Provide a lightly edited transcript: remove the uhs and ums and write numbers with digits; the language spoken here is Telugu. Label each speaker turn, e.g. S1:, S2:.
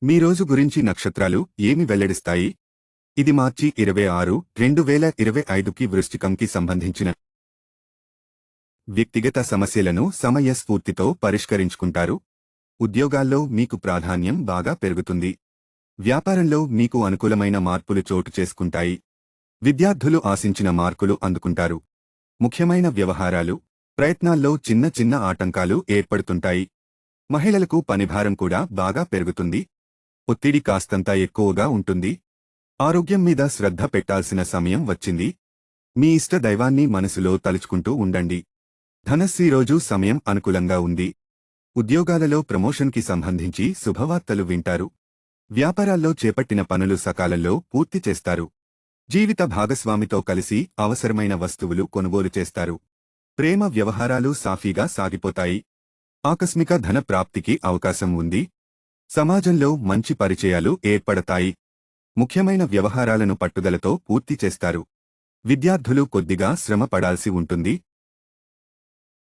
S1: మీ రోజు గురించి నక్షత్రాలు ఏమి వెల్లడిస్తాయి? ఇది మార్చి 26, 2025కి వృశ్చికంకి సంబంధించిన వ్యక్తిగత సమస్యలను సమయస్ఫూర్తితో పరిష్కరించుకుంటారు. ఉద్యోగాల్లో మీకు ప్రాధాన్యం బాగా పెరుగుతుంది. వ్యాపారంలో మీకు అనుకూలమైన మార్పులు చోటు చేసుకుంటాయి. విద్యార్థులు ఆశించిన మార్కులు అందుకుంటారు. ముఖ్యమైన వ్యవహారాలు, ప్రయత్నాల్లో చిన్న చిన్న ఆటంకాలు ఏర్పడుతుంటాయి. మహిళలకు పనిభారం కూడా బాగా పెరుగుతుంది. ఒత్తిడి కాస్తంత ఎక్కువగా ఉంటుంది. ఆరోగ్యం మీద శ్రద్ధ పెట్టాల్సిన సమయం వచ్చింది. మీ ఇష్ట దైవాన్ని మనసులో తలుచుకుంటూ ఉండండి. ధనస్సు రోజు సమయం అనుకూలంగా ఉంది. ఉద్యోగాలలో ప్రమోషన్కి సంబంధించి శుభవార్తలు వింటారు. వ్యాపారాల్లో చేపట్టిన పనులు సకాలంలో పూర్తి చేస్తారు. జీవిత భాగస్వామితో కలిసి అవసరమైన వస్తువులు కొనుగోలు చేస్తారు. ప్రేమ వ్యవహారాలు సాఫీగా సాగిపోతాయి. ఆకస్మిక ధన ప్రాప్తికి అవకాశం ఉంది. సమాజంలో మంచి పరిచయాలు ఏర్పడతాయి. ముఖ్యమైన వ్యవహారాలను పట్టుదలతో పూర్తి చేస్తారు. విద్యార్థులు కొద్దిగా శ్రమ పడాల్సి ఉంటుంది.